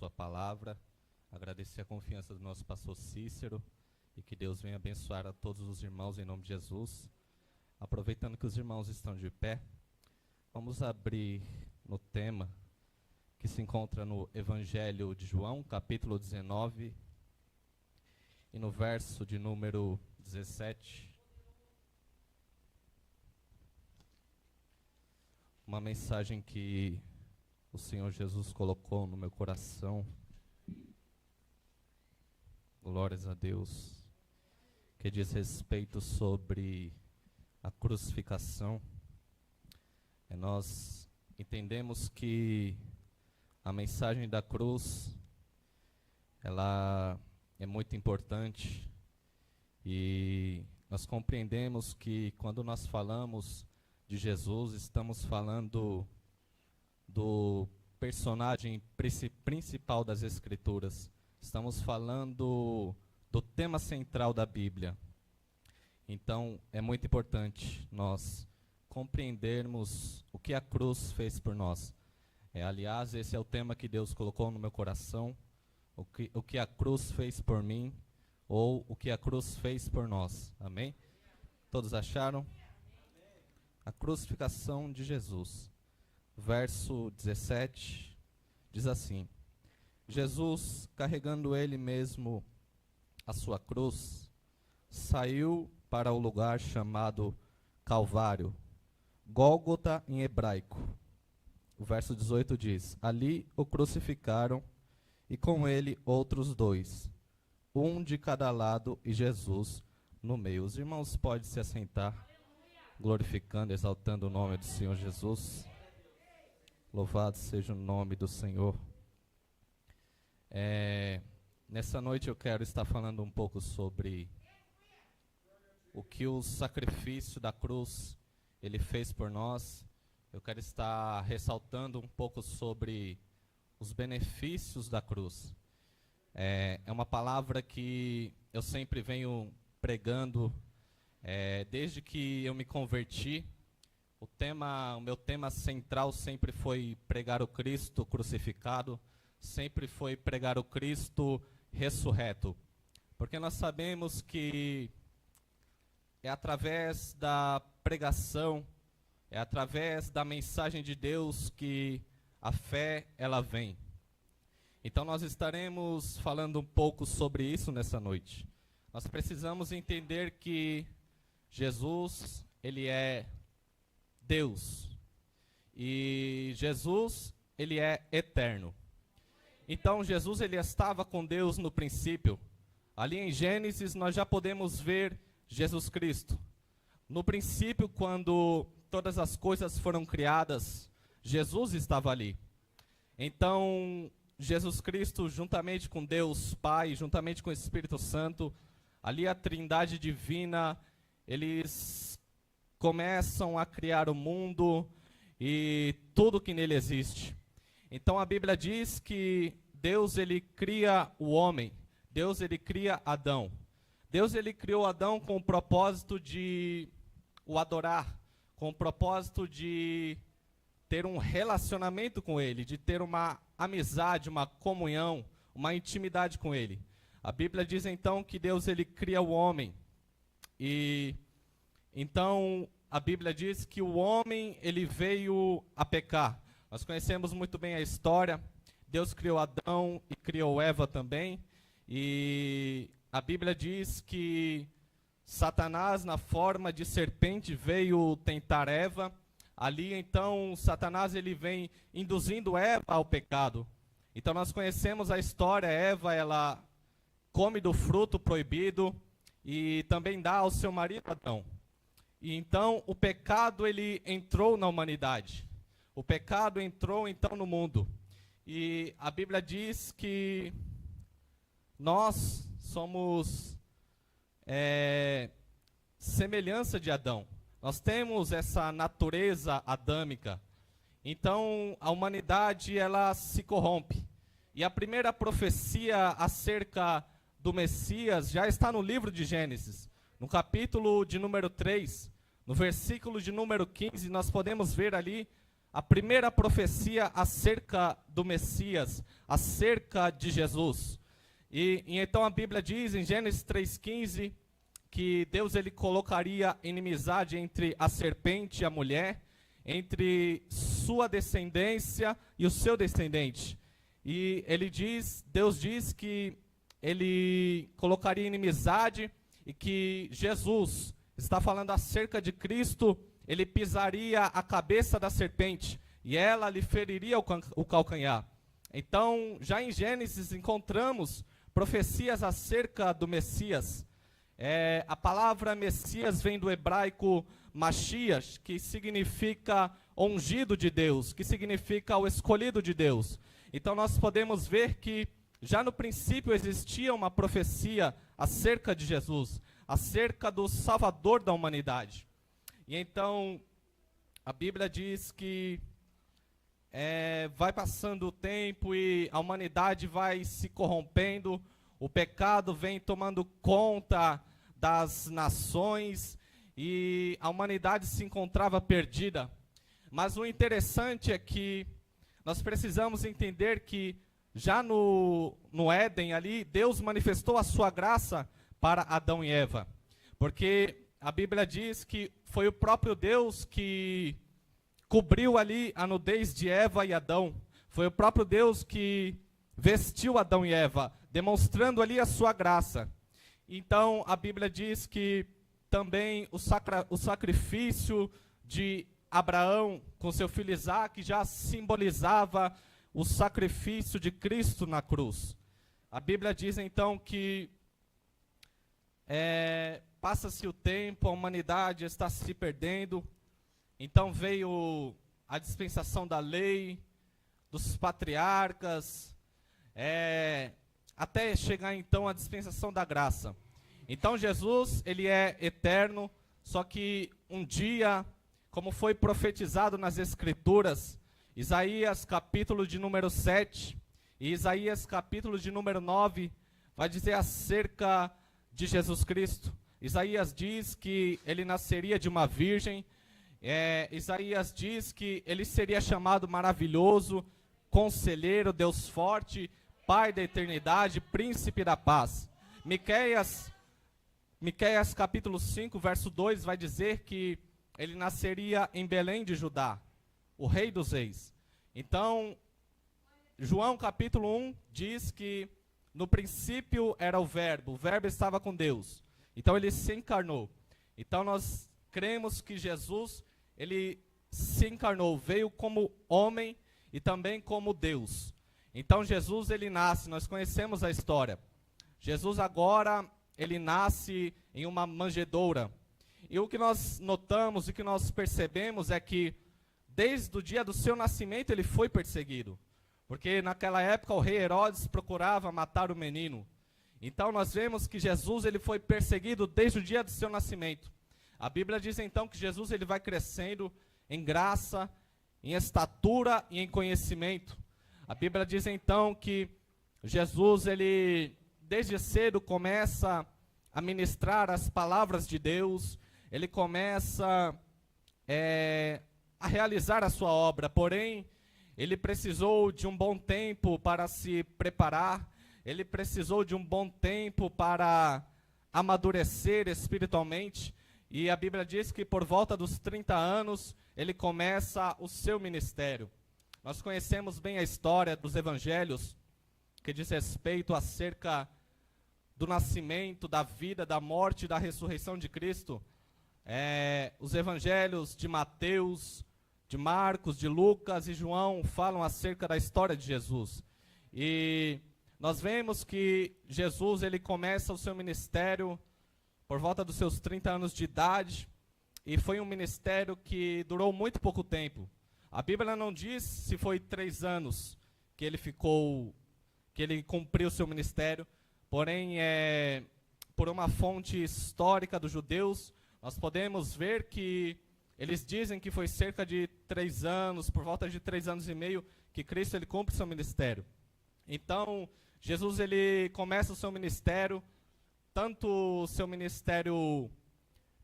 sua palavra, agradecer a confiança do nosso pastor Cícero e que Deus venha abençoar a todos os irmãos em nome de Jesus. Aproveitando que os irmãos estão de pé, vamos abrir no tema que se encontra no Evangelho de João, capítulo 19, e no verso de número 17. Uma mensagem que o Senhor Jesus colocou no meu coração. Glórias a Deus. Que diz respeito sobre a crucificação. Nós entendemos que a mensagem da cruz, ela é muito importante. E nós compreendemos que quando nós falamos de Jesus, estamos falando do personagem principal das Escrituras. Estamos falando do tema central da Bíblia. Então, é muito importante nós compreendermos o que a cruz fez por nós. Aliás, esse é o tema que Deus colocou no meu coração, o que a cruz fez por mim, ou o que a cruz fez por nós. Amém? Todos acharam? A crucificação de Jesus. Verso 17, diz assim: Jesus, carregando ele mesmo a sua cruz, saiu para o lugar chamado Calvário, Gólgota em hebraico. O verso 18 diz: ali o crucificaram e com ele outros dois, um de cada lado e Jesus no meio. Os irmãos podem se assentar, glorificando, exaltando o nome do Senhor Jesus. Louvado seja o nome do Senhor. Nessa noite eu quero estar falando um pouco sobre o que o sacrifício da cruz ele fez por nós. Eu quero estar ressaltando um pouco sobre os benefícios da cruz. É uma palavra que eu sempre venho pregando desde que eu me converti. O meu tema central sempre foi pregar o Cristo crucificado, sempre foi pregar o Cristo ressurreto. Porque nós sabemos que é através da pregação, é através da mensagem de Deus que a fé ela vem. Então nós estaremos falando um pouco sobre isso nessa noite. Nós precisamos entender que Jesus, ele é Deus. E Jesus, ele é eterno. Então Jesus, ele estava com Deus no princípio. Ali em Gênesis nós já podemos ver Jesus Cristo. No princípio, quando todas as coisas foram criadas, Jesus estava ali. Então, Jesus Cristo, juntamente com Deus Pai, juntamente com o Espírito Santo, ali a Trindade Divina, eles começam a criar o mundo e tudo que nele existe. Então, a Bíblia diz que Deus, ele cria o homem, Deus, ele cria Adão. Deus, ele criou Adão com o propósito de o adorar, com o propósito de ter um relacionamento com ele, de ter uma amizade, uma comunhão, uma intimidade com ele. A Bíblia diz então que Deus, ele cria o homem. E então a Bíblia diz que o homem, ele veio a pecar. Nós conhecemos muito bem a história. Deus criou Adão e criou Eva também. E a Bíblia diz que Satanás, na forma de serpente, veio tentar Eva. Ali, então, Satanás, ele vem induzindo Eva ao pecado. Então, nós conhecemos a história. Eva, ela come do fruto proibido e também dá ao seu marido Adão. E então, o pecado, ele entrou na humanidade. O pecado entrou, então, no mundo. E a Bíblia diz que nós somos semelhança de Adão. Nós temos essa natureza adâmica. Então, a humanidade, ela se corrompe. E a primeira profecia acerca do Messias já está no livro de Gênesis. No capítulo de número 3, no versículo de número 15, nós podemos ver ali a primeira profecia acerca do Messias, acerca de Jesus. E então a Bíblia diz em Gênesis 3,15 que Deus ele colocaria inimizade entre a serpente e a mulher, entre sua descendência e o seu descendente. E Deus diz que ele colocaria inimizade e que Jesus, está falando acerca de Cristo, ele pisaria a cabeça da serpente e ela lhe feriria o calcanhar. Então, já em Gênesis encontramos profecias acerca do Messias. A palavra Messias vem do hebraico Mashiach, que significa ungido de Deus, que significa o escolhido de Deus. Então nós podemos ver que já no princípio existia uma profecia acerca de Jesus, acerca do Salvador da humanidade. E então a Bíblia diz que vai passando o tempo e a humanidade vai se corrompendo, o pecado vem tomando conta das nações e a humanidade se encontrava perdida. Mas o interessante é que nós precisamos entender que já no Éden ali, Deus manifestou a sua graça para Adão e Eva. Porque a Bíblia diz que foi o próprio Deus que cobriu ali a nudez de Eva e Adão. Foi o próprio Deus que vestiu Adão e Eva, demonstrando ali a sua graça. Então, a Bíblia diz que também o sacrifício de Abraão com seu filho Isaque já simbolizava o sacrifício de Cristo na cruz. A Bíblia diz então que passa-se o tempo, a humanidade está se perdendo, então veio a dispensação da lei, dos patriarcas, até chegar então a dispensação da graça. Então Jesus, ele é eterno, só que um dia, como foi profetizado nas Escrituras, Isaías capítulo de número 7 e Isaías capítulo de número 9, vai dizer acerca de Jesus Cristo. Isaías diz que ele nasceria de uma virgem, Isaías diz que ele seria chamado maravilhoso, conselheiro, Deus forte, Pai da eternidade, príncipe da paz. Miqueias capítulo 5, verso 2, vai dizer que ele nasceria em Belém de Judá, o rei dos reis. Então, João capítulo 1 diz que no princípio era o verbo estava com Deus. Então ele se encarnou. Então nós cremos que Jesus, ele se encarnou, veio como homem e também como Deus. Então Jesus, ele nasce, nós conhecemos a história. Jesus agora, ele nasce em uma manjedoura. E o que nós notamos e que nós percebemos é que desde o dia do seu nascimento ele foi perseguido. Porque naquela época o rei Herodes procurava matar o menino. Então nós vemos que Jesus, ele foi perseguido desde o dia do seu nascimento. A Bíblia diz então que Jesus, ele vai crescendo em graça, em estatura e em conhecimento. A Bíblia diz então que Jesus, ele desde cedo começa a ministrar as palavras de Deus, ele começa a realizar a sua obra, porém, ele precisou de um bom tempo para se preparar, ele precisou de um bom tempo para amadurecer espiritualmente, e a Bíblia diz que por volta dos 30 anos, ele começa o seu ministério. Nós conhecemos bem a história dos evangelhos, que diz respeito acerca do nascimento, da vida, da morte e da ressurreição de Cristo. Os evangelhos de Mateus, de Marcos, de Lucas e João falam acerca da história de Jesus. E nós vemos que Jesus, ele começa o seu ministério por volta dos seus 30 anos de idade, e foi um ministério que durou muito pouco tempo. A Bíblia não diz se foi 3 anos que ele cumpriu o seu ministério, porém, por uma fonte histórica dos judeus, nós podemos ver que eles dizem que foi cerca de 3 anos, por volta de 3 anos e meio, que Cristo, ele cumpre o seu ministério. Então, Jesus, ele começa o seu ministério, tanto o seu ministério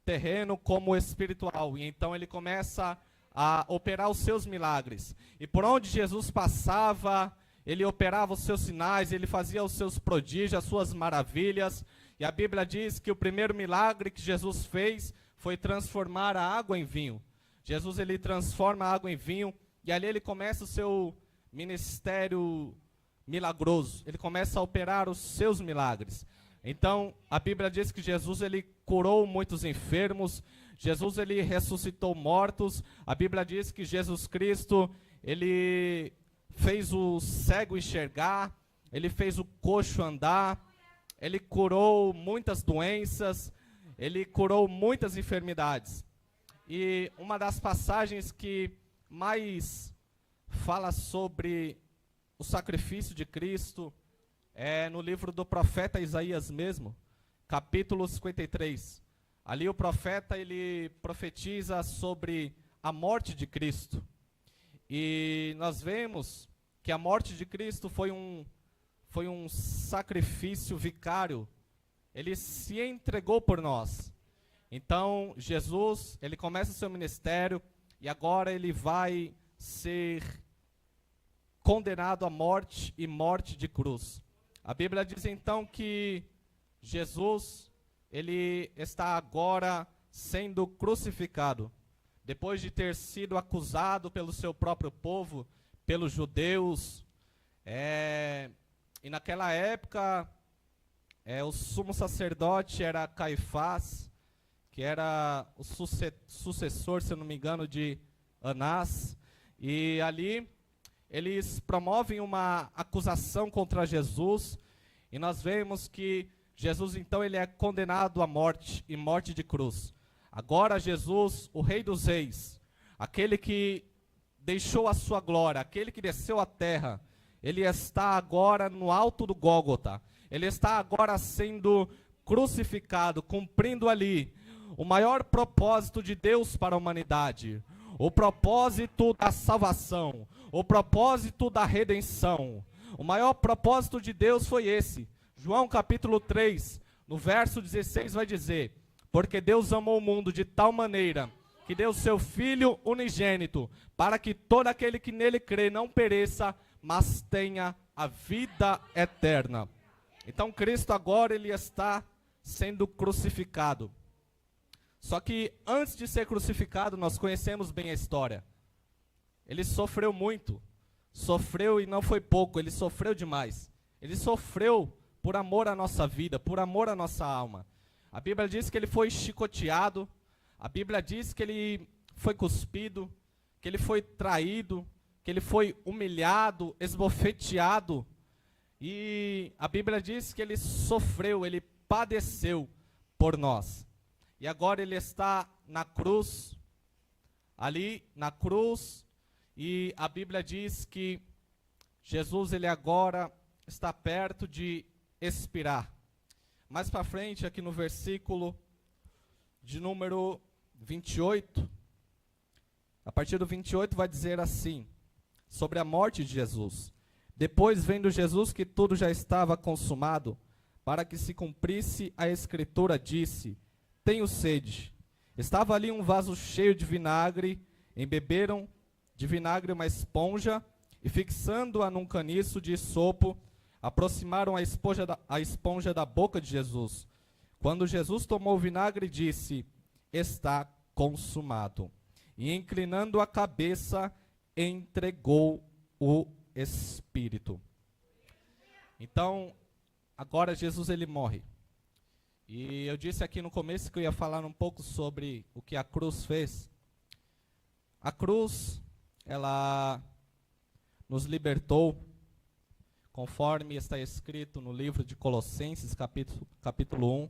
terreno como espiritual, e então ele começa a operar os seus milagres. E por onde Jesus passava, ele operava os seus sinais, ele fazia os seus prodígios, as suas maravilhas. E a Bíblia diz que o primeiro milagre que Jesus fez foi transformar a água em vinho. Jesus, ele transforma a água em vinho, e ali ele começa o seu ministério milagroso. Ele começa a operar os seus milagres. Então, a Bíblia diz que Jesus, ele curou muitos enfermos, Jesus, ele ressuscitou mortos. A Bíblia diz que Jesus Cristo, ele fez o cego enxergar, ele fez o coxo andar, ele curou muitas doenças, ele curou muitas enfermidades. E uma das passagens que mais fala sobre o sacrifício de Cristo é no livro do profeta Isaías mesmo, capítulo 53. Ali o profeta, ele profetiza sobre a morte de Cristo. E nós vemos que a morte de Cristo foi um sacrifício vicário. Ele se entregou por nós. Então, Jesus, ele começa o seu ministério e agora ele vai ser condenado à morte e morte de cruz. A Bíblia diz então que Jesus, ele está agora sendo crucificado, depois de ter sido acusado pelo seu próprio povo, pelos judeus. E naquela época, o sumo sacerdote era Caifás, que era o sucessor, se eu não me engano, de Anás. E ali eles promovem uma acusação contra Jesus, e nós vemos que Jesus, então, ele é condenado à morte, e morte de cruz. Agora Jesus, o Rei dos Reis, aquele que deixou a sua glória, aquele que desceu à terra, ele está agora no alto do Gólgota. Ele está agora sendo crucificado, cumprindo ali o maior propósito de Deus para a humanidade. O propósito da salvação, o propósito da redenção. O maior propósito de Deus foi esse. João capítulo 3, no verso 16 vai dizer: porque Deus amou o mundo de tal maneira que deu seu Filho unigênito, para que todo aquele que nele crê não pereça, mas tenha a vida eterna. Então Cristo agora, ele está sendo crucificado. Só que antes de ser crucificado, nós conhecemos bem a história. Ele sofreu muito. Sofreu e não foi pouco, ele sofreu demais. Ele sofreu por amor à nossa vida, por amor à nossa alma. A Bíblia diz que ele foi chicoteado, a Bíblia diz que ele foi cuspido, que ele foi traído, que ele foi humilhado, esbofeteado. E a Bíblia diz que ele sofreu, ele padeceu por nós. E agora ele está na cruz, ali na cruz, e a Bíblia diz que Jesus, ele agora está perto de expirar. Mais para frente, aqui no versículo de número 28, a partir do 28 vai dizer assim, sobre a morte de Jesus. Depois, vendo Jesus que tudo já estava consumado, para que se cumprisse a Escritura, disse: tenho sede. Estava ali um vaso cheio de vinagre, embeberam de vinagre uma esponja, e fixando-a num caniço de sopo, aproximaram a esponja da boca de Jesus. Quando Jesus tomou o vinagre, disse: está consumado. E inclinando a cabeça, entregou o Espírito. Então, agora Jesus, ele morre. E eu disse aqui no começo que eu ia falar um pouco sobre o que a cruz fez. A cruz, ela nos libertou, conforme está escrito no livro de Colossenses, capítulo 1,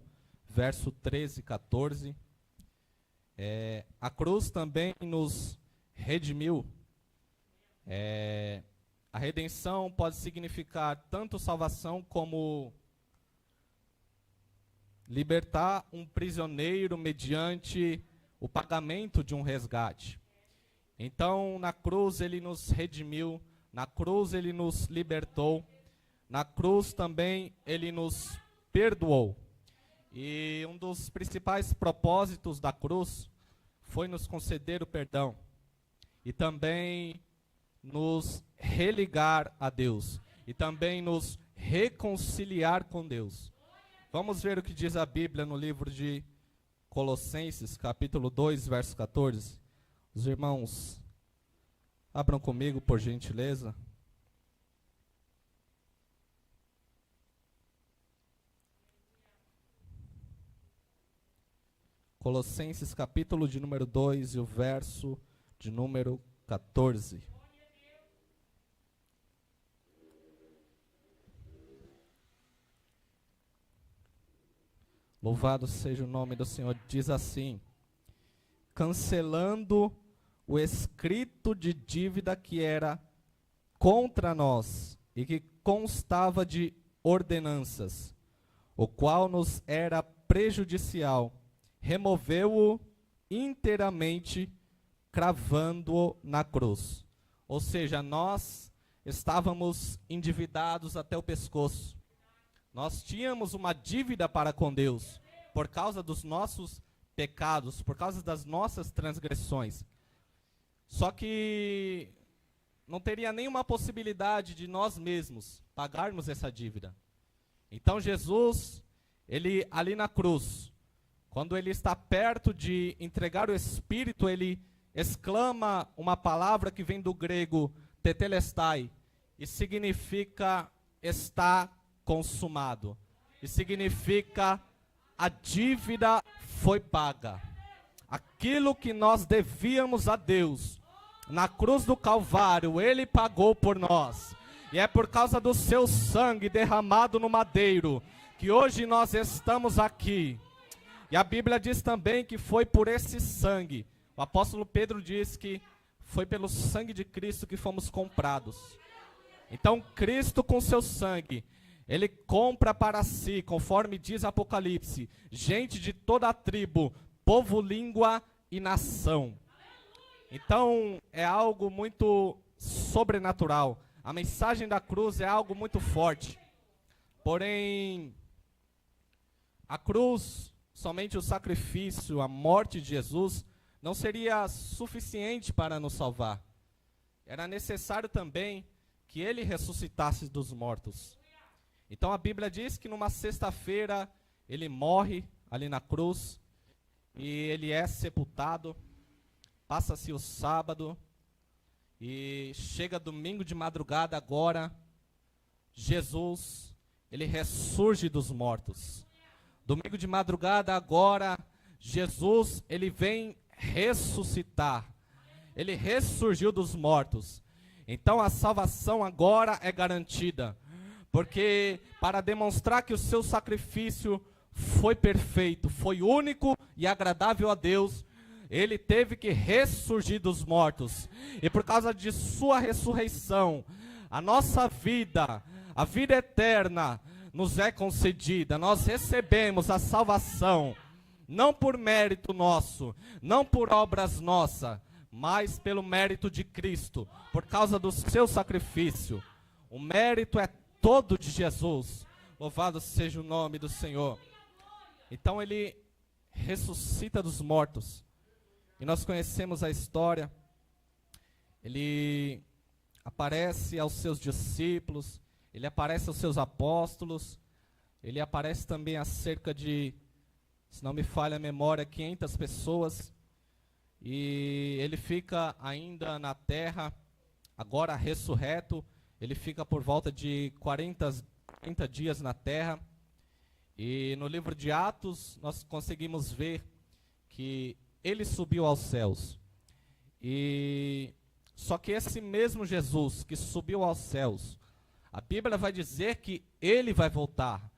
verso 13 e 14. A cruz também nos redimiu. A redenção pode significar tanto salvação como libertar um prisioneiro mediante o pagamento de um resgate. Então, na cruz ele nos redimiu, na cruz ele nos libertou, na cruz também ele nos perdoou. E um dos principais propósitos da cruz foi nos conceder o perdão. e também nos religar a Deus, e também nos reconciliar com Deus. Vamos ver o que diz a Bíblia no livro de Colossenses, capítulo 2, verso 14. Os irmãos, abram comigo, por gentileza. Colossenses, capítulo de número 2 e o verso de número 14. Louvado seja o nome do Senhor. Diz assim: cancelando o escrito de dívida que era contra nós e que constava de ordenanças, o qual nos era prejudicial, removeu-o inteiramente, cravando-o na cruz. Ou seja, nós estávamos endividados até o pescoço. Nós tínhamos uma dívida para com Deus, por causa dos nossos pecados, por causa das nossas transgressões. Só que não teria nenhuma possibilidade de nós mesmos pagarmos essa dívida. Então Jesus, ele ali na cruz, quando ele está perto de entregar o Espírito, ele exclama uma palavra que vem do grego tetelestai, e significa está consumado. E significa a dívida foi paga. Aquilo que nós devíamos a Deus, na cruz do Calvário, ele pagou por nós. E é por causa do seu sangue derramado no madeiro que hoje nós estamos aqui. E a Bíblia diz também que foi por esse sangue. O apóstolo Pedro diz que foi pelo sangue de Cristo que fomos comprados. Então Cristo com seu sangue, ele compra para si, conforme diz Apocalipse, gente de toda a tribo, povo, língua e nação. Então é algo muito sobrenatural. A mensagem da cruz é algo muito forte. Porém, a cruz, somente o sacrifício, a morte de Jesus, não seria suficiente para nos salvar. Era necessário também que ele ressuscitasse dos mortos. Então a Bíblia diz que numa sexta-feira ele morre ali na cruz e ele é sepultado. Passa-se o sábado e chega domingo de madrugada agora, Jesus, ele ressurge dos mortos. Domingo de madrugada agora, Jesus, ele vem ressuscitar. Ele ressurgiu dos mortos. Então a salvação agora é garantida. Porque para demonstrar que o seu sacrifício foi perfeito, foi único e agradável a Deus, ele teve que ressurgir dos mortos. E por causa de sua ressurreição, a nossa vida, a vida eterna, nos é concedida. Nós recebemos a salvação, não por mérito nosso, não por obras nossas, mas pelo mérito de Cristo, por causa do seu sacrifício. O mérito é todo de Jesus. Louvado seja o nome do Senhor. Então ele ressuscita dos mortos. E nós conhecemos a história. Ele aparece aos seus discípulos, ele aparece aos seus apóstolos, ele aparece também a cerca de, se não me falha a memória, 500 pessoas. E ele fica ainda na terra, agora ressurreto. Ele fica por volta de 40 dias na terra. E no livro de Atos, nós conseguimos ver que ele subiu aos céus. E só que esse mesmo Jesus que subiu aos céus, a Bíblia vai dizer que ele vai voltar.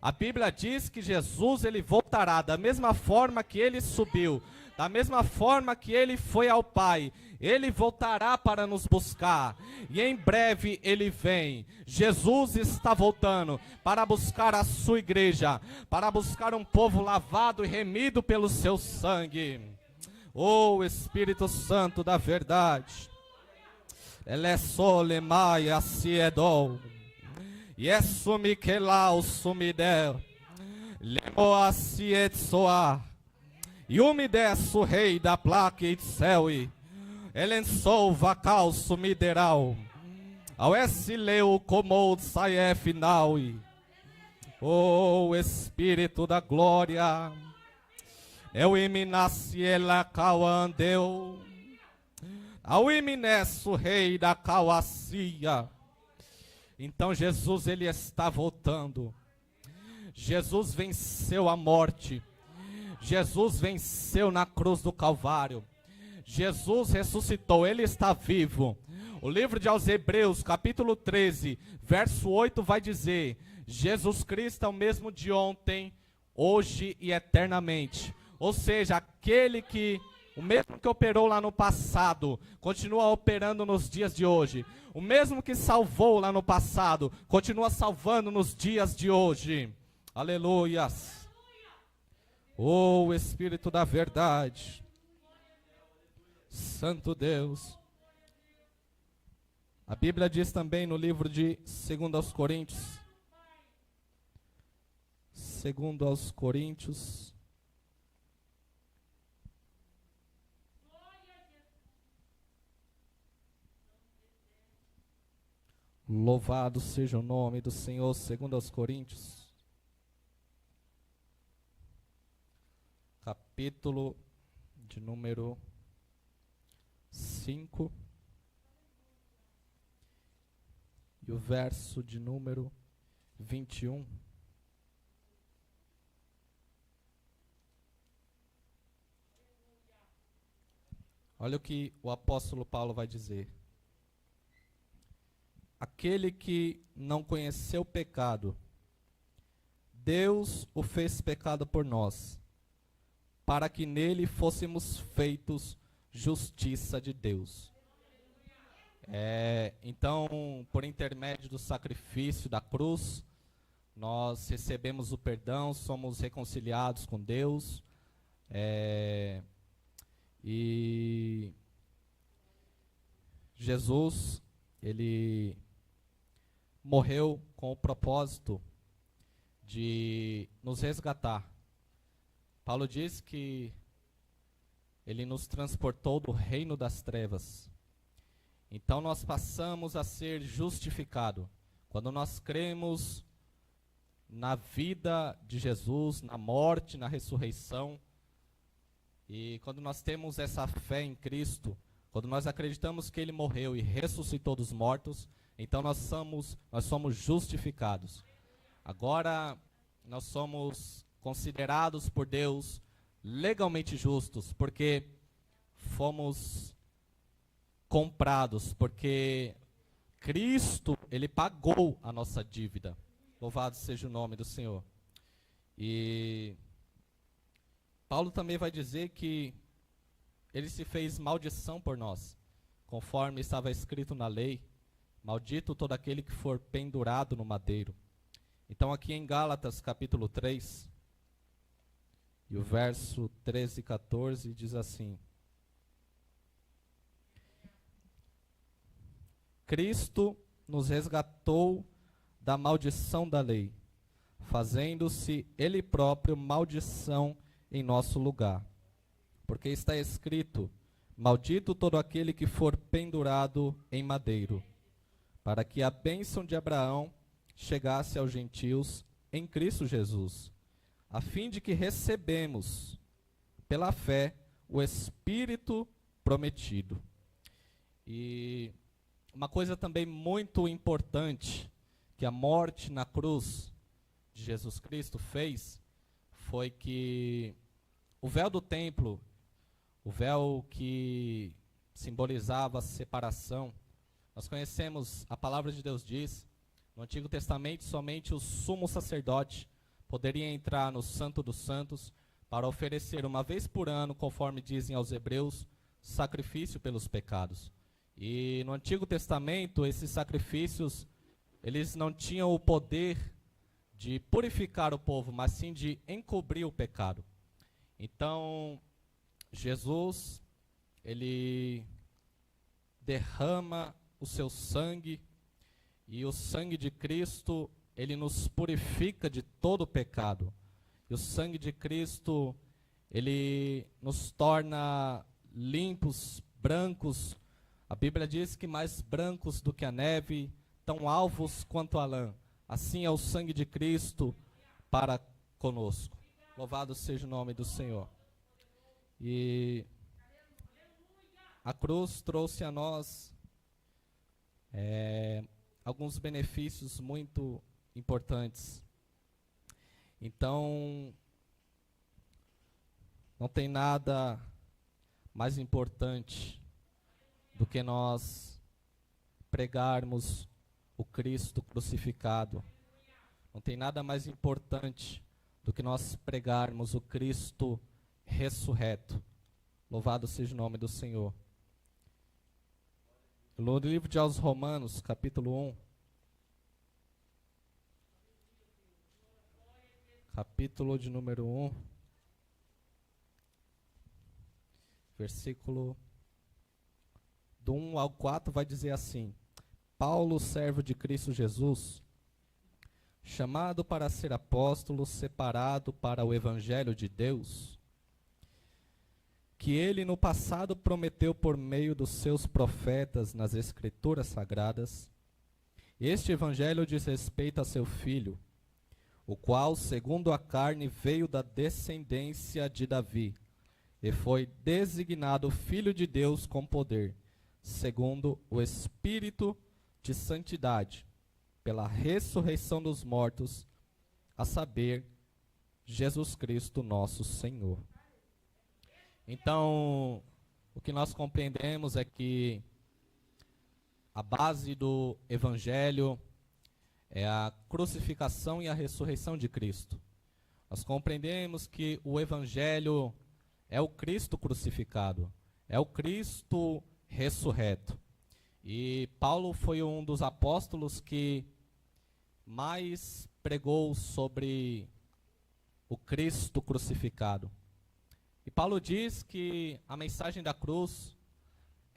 A Bíblia diz que Jesus, ele voltará da mesma forma que ele subiu, da mesma forma que ele foi ao Pai. Ele voltará para nos buscar. E em breve ele vem. Jesus está voltando para buscar a sua igreja, para buscar um povo lavado e remido pelo seu sangue. Oh, Espírito Santo da verdade. Ele é solemai asiedol. Yesu Mikelau sumidel. Lemo asietsoa. Yumidesu rei da placa itseui. Elensolva calço mideral. Ao essileu como saie final. O Espírito da glória. Eu iminasse ela cauandeu. Ao iminesso rei da cauacia. Então Jesus, ele está voltando. Jesus venceu a morte. Jesus venceu na cruz do Calvário. Jesus ressuscitou, ele está vivo. O livro de aos Hebreus, capítulo 13, verso 8 vai dizer: Jesus Cristo é o mesmo de ontem, hoje e eternamente. Ou seja, o mesmo que operou lá no passado, continua operando nos dias de hoje. O mesmo que salvou lá no passado, continua salvando nos dias de hoje. Aleluias. Oh, Espírito da verdade. Santo Deus. A Bíblia diz também no livro de 2 aos Coríntios. 2 aos Coríntios. Louvado seja o nome do Senhor. 2 aos Coríntios. Capítulo de número 5. E o verso de número 21. Olha o que o apóstolo Paulo vai dizer. Aquele que não conheceu o pecado, Deus o fez pecado por nós, para que nele fôssemos feitos justiça de Deus. Então, por intermédio do sacrifício da cruz, nós recebemos o perdão, somos reconciliados com Deus. E Jesus, ele morreu com o propósito de nos resgatar. Paulo diz que ele nos transportou do reino das trevas. Então nós passamos a ser justificados quando nós cremos na vida de Jesus, na morte, na ressurreição. E quando nós temos essa fé em Cristo, quando nós acreditamos que ele morreu e ressuscitou dos mortos, então nós somos justificados. Agora nós somos considerados por Deus legalmente justos, porque fomos comprados, porque Cristo, ele pagou a nossa dívida. Louvado seja o nome do Senhor. E Paulo também vai dizer que ele se fez maldição por nós, conforme estava escrito na lei: maldito todo aquele que for pendurado no madeiro. Então aqui em Gálatas capítulo 3, e o verso 13 e 14 diz assim: Cristo nos resgatou da maldição da lei, fazendo-se ele próprio maldição em nosso lugar. Porque está escrito: maldito todo aquele que for pendurado em madeiro, para que a bênção de Abraão chegasse aos gentios em Cristo Jesus, a fim de que recebemos, pela fé, o Espírito prometido. E uma coisa também muito importante que a morte na cruz de Jesus Cristo fez, foi que o véu do templo, o véu que simbolizava a separação, nós conhecemos, a palavra de Deus diz, no Antigo Testamento somente o sumo sacerdote poderia entrar no Santo dos Santos para oferecer uma vez por ano, conforme dizem aos Hebreus, sacrifício pelos pecados. E no Antigo Testamento, esses sacrifícios, eles não tinham o poder de purificar o povo, mas sim de encobrir o pecado. Então, Jesus, ele derrama o seu sangue, e o sangue de Cristo, ele nos purifica de todo o pecado. E o sangue de Cristo, ele nos torna limpos brancos, a Bíblia diz que mais brancos do que a neve, tão alvos quanto a lã. Assim é o sangue de Cristo para conosco. Louvado seja o nome do Senhor. E a cruz trouxe a nós alguns benefícios muito importantes. Então, não tem nada mais importante do que nós pregarmos o Cristo crucificado. Não tem nada mais importante do que nós pregarmos o Cristo ressurreto. Louvado seja o nome do Senhor. No livro de aos Romanos, capítulo 1, capítulo de número 1, versículo do 1 ao 4 vai dizer assim: Paulo, servo de Cristo Jesus, chamado para ser apóstolo, separado para o evangelho de Deus, que ele no passado prometeu por meio dos seus profetas nas Escrituras Sagradas. Este evangelho diz respeito a seu filho, o qual, segundo a carne, veio da descendência de Davi, e foi designado Filho de Deus com poder, segundo o Espírito de santidade, pela ressurreição dos mortos, a saber, Jesus Cristo nosso Senhor. Então, o que nós compreendemos é que a base do Evangelho é a crucificação e a ressurreição de Cristo. Nós compreendemos que o Evangelho é o Cristo crucificado, é o Cristo ressurreto. E Paulo foi um dos apóstolos que mais pregou sobre o Cristo crucificado. E Paulo diz que a mensagem da cruz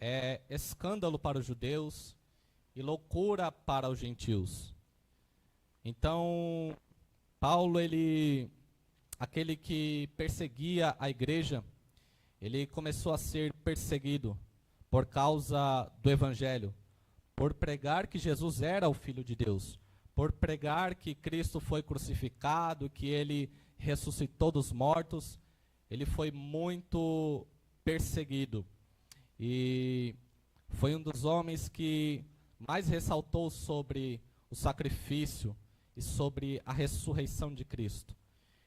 é escândalo para os judeus e loucura para os gentios. Então, Paulo, aquele que perseguia a igreja, ele começou a ser perseguido por causa do evangelho, por pregar que Jesus era o Filho de Deus, por pregar que Cristo foi crucificado, que ele ressuscitou dos mortos. Ele foi muito perseguido e foi um dos homens que mais ressaltou sobre o sacrifício e sobre a ressurreição de Cristo.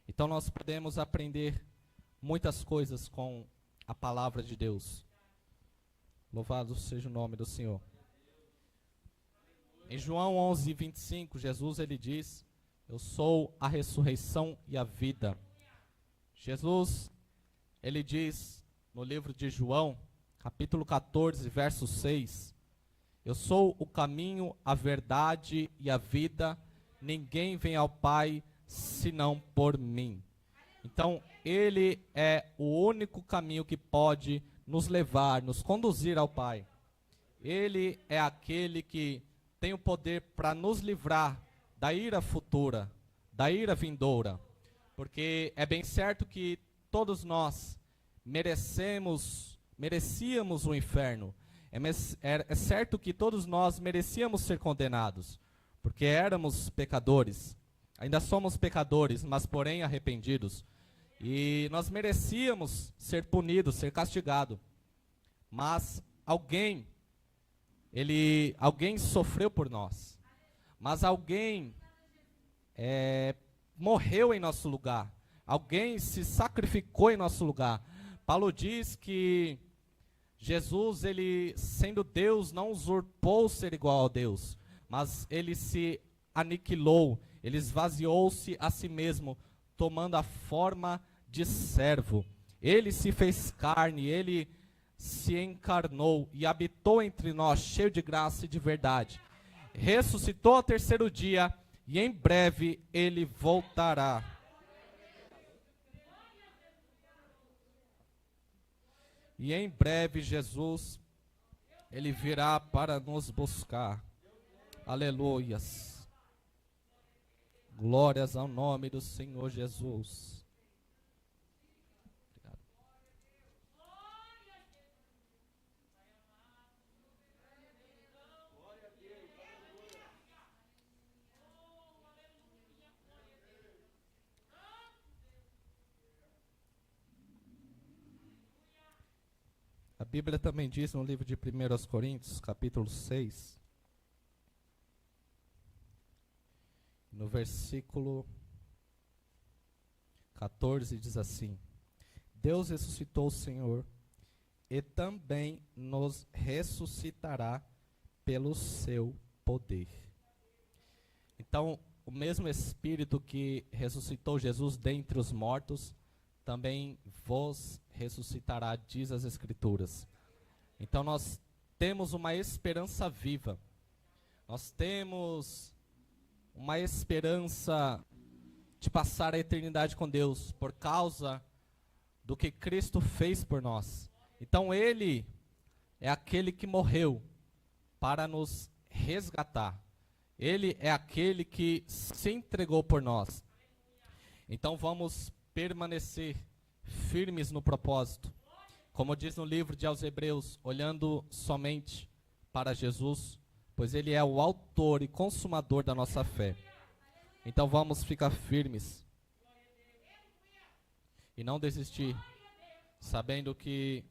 Então nós podemos aprender muitas coisas com a palavra de Deus. Louvado seja o nome do Senhor. Em João 11, 25, Jesus ele diz: eu sou a ressurreição e a vida. Jesus, ele diz no livro de João, capítulo 14, verso 6, eu sou o caminho, a verdade e a vida, ninguém vem ao Pai senão por mim. Então, ele é o único caminho que pode nos levar, nos conduzir ao Pai. Ele é aquele que tem o poder para nos livrar da ira futura, da ira vindoura. Porque é bem certo que todos nós merecíamos o inferno. É certo que todos nós merecíamos ser condenados, porque éramos pecadores. Ainda somos pecadores, mas porém arrependidos. E nós merecíamos ser punidos, ser castigados. Mas alguém sofreu por nós. Mas alguém morreu em nosso lugar. Alguém se sacrificou em nosso lugar. Paulo diz que Jesus, ele sendo Deus, não usurpou ser igual a Deus, mas ele se aniquilou, ele esvaziou-se a si mesmo, tomando a forma de servo. Ele se fez carne, ele se encarnou e habitou entre nós, cheio de graça e de verdade. Ressuscitou ao terceiro dia e em breve ele voltará. E em breve Jesus, ele virá para nos buscar. Aleluias. Glórias ao nome do Senhor Jesus. Obrigado. A Bíblia também diz no livro de 1 Coríntios, capítulo 6, no versículo 14, diz assim: Deus ressuscitou o Senhor e também nos ressuscitará pelo seu poder. Então, o mesmo Espírito que ressuscitou Jesus dentre os mortos, também vos ressuscitará, diz as Escrituras. Então nós temos uma esperança viva. Nós temos uma esperança de passar a eternidade com Deus, por causa do que Cristo fez por nós. Então Ele é aquele que morreu para nos resgatar. Ele é aquele que se entregou por nós. Então vamos permanecer firmes no propósito. Como diz no livro de aos Hebreus, olhando somente para Jesus, pois Ele é o autor e consumador da nossa fé. Então vamos ficar firmes e não desistir, sabendo que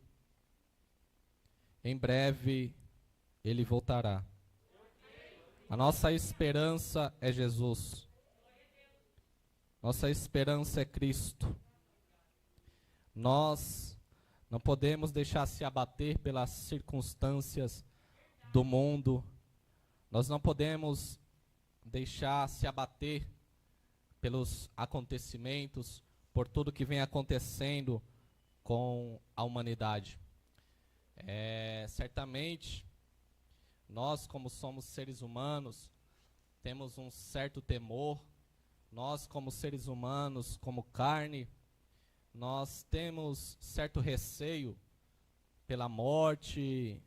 em breve Ele voltará. A nossa esperança é Jesus. Nossa esperança é Cristo. Nós não podemos deixar se abater pelas circunstâncias do mundo. Nós não podemos deixar se abater pelos acontecimentos, por tudo que vem acontecendo com a humanidade. Certamente, nós, como somos seres humanos, temos um certo temor. Nós, como seres humanos, como carne, nós temos certo receio pela morte,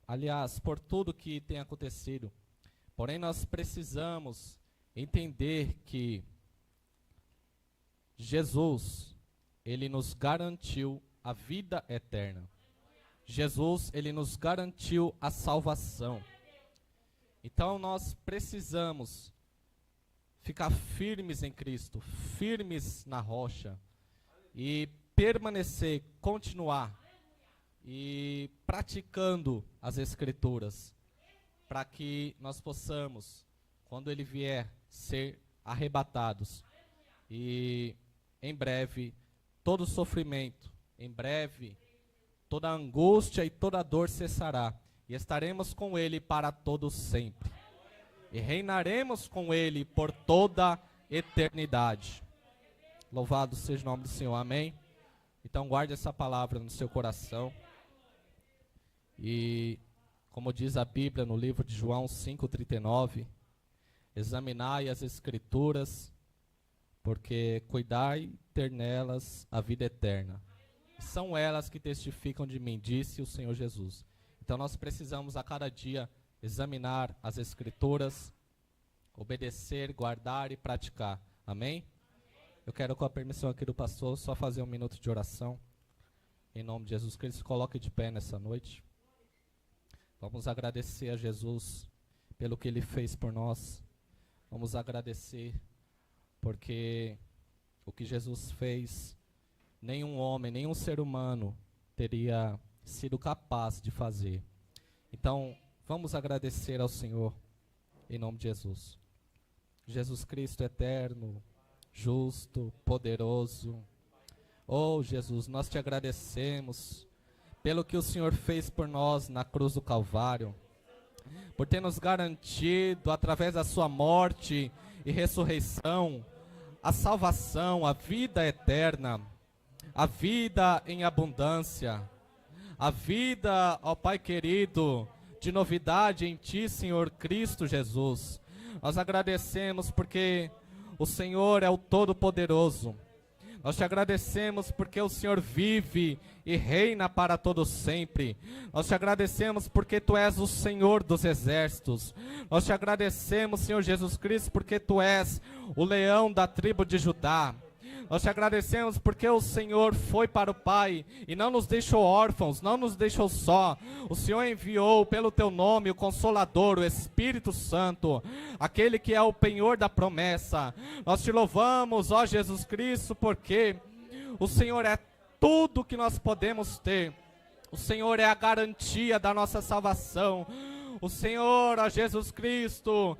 aliás, por tudo que tem acontecido. Porém, nós precisamos entender que Jesus, Ele nos garantiu a vida eterna. Jesus, Ele nos garantiu a salvação. Então, nós precisamos ficar firmes em Cristo, firmes na rocha, e permanecer, continuar, e praticando as Escrituras, para que nós possamos, quando Ele vier, ser arrebatados. E em breve, todo sofrimento, em breve, toda angústia e toda dor cessará, e estaremos com Ele para todo sempre. E reinaremos com Ele por toda a eternidade. Louvado seja o nome do Senhor, amém? Então guarde essa palavra no seu coração. E como diz a Bíblia no livro de João 5,39, examinai as Escrituras, porque cuidai ter nelas a vida eterna. São elas que testificam de mim, disse o Senhor Jesus. Então nós precisamos a cada dia examinar as Escrituras, obedecer, guardar e praticar. Amém? Eu quero, com a permissão aqui do pastor, só fazer um minuto de oração. Em nome de Jesus Cristo, se coloque de pé nessa noite. Vamos agradecer a Jesus pelo que Ele fez por nós. Vamos agradecer porque o que Jesus fez, nenhum homem, nenhum ser humano teria sido capaz de fazer. Então, vamos agradecer ao Senhor, em nome de Jesus. Jesus Cristo eterno, justo, poderoso. Oh, Jesus, nós te agradecemos pelo que o Senhor fez por nós na cruz do Calvário, por ter nos garantido, através da sua morte e ressurreição, a salvação, a vida eterna, a vida em abundância, a vida, ó Pai querido, de novidade em Ti, Senhor Cristo Jesus. Nós agradecemos porque o Senhor é o Todo-Poderoso. Nós te agradecemos porque o Senhor vive e reina para todo sempre. Nós te agradecemos porque Tu és o Senhor dos exércitos. Nós te agradecemos, Senhor Jesus Cristo, porque Tu és o leão da tribo de Judá. Nós te agradecemos porque o Senhor foi para o Pai e não nos deixou órfãos, não nos deixou só. O Senhor enviou pelo Teu nome o Consolador, o Espírito Santo, aquele que é o penhor da promessa. Nós te louvamos, ó Jesus Cristo, porque o Senhor é tudo que nós podemos ter. O Senhor é a garantia da nossa salvação. O Senhor, ó Jesus Cristo,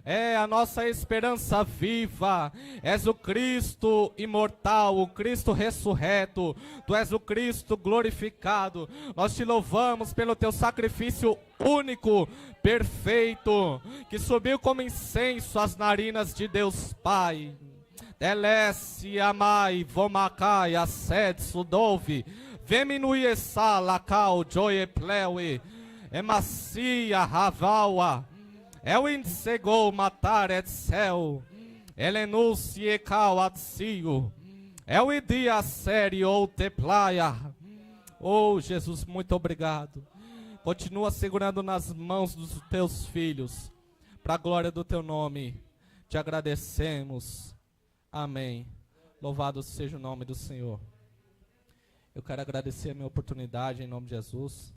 é a nossa esperança viva. És o Cristo imortal, o Cristo ressurreto. Tu és o Cristo glorificado. Nós te louvamos pelo teu sacrifício único, perfeito, que subiu como incenso às narinas de Deus Pai. Delesse, amai, vomacai, ased, sudove, veminuiesa, lacal, joie, pleue, emacia, ravaua, el insegou, matar, et céu, elenúci, ecal, atsio, el idia, sério, ou teplaia. Oh, Jesus, muito obrigado. Continua segurando nas mãos dos teus filhos, para a glória do teu nome. Te agradecemos. Amém. Louvado seja o nome do Senhor. Eu quero agradecer a minha oportunidade em nome de Jesus.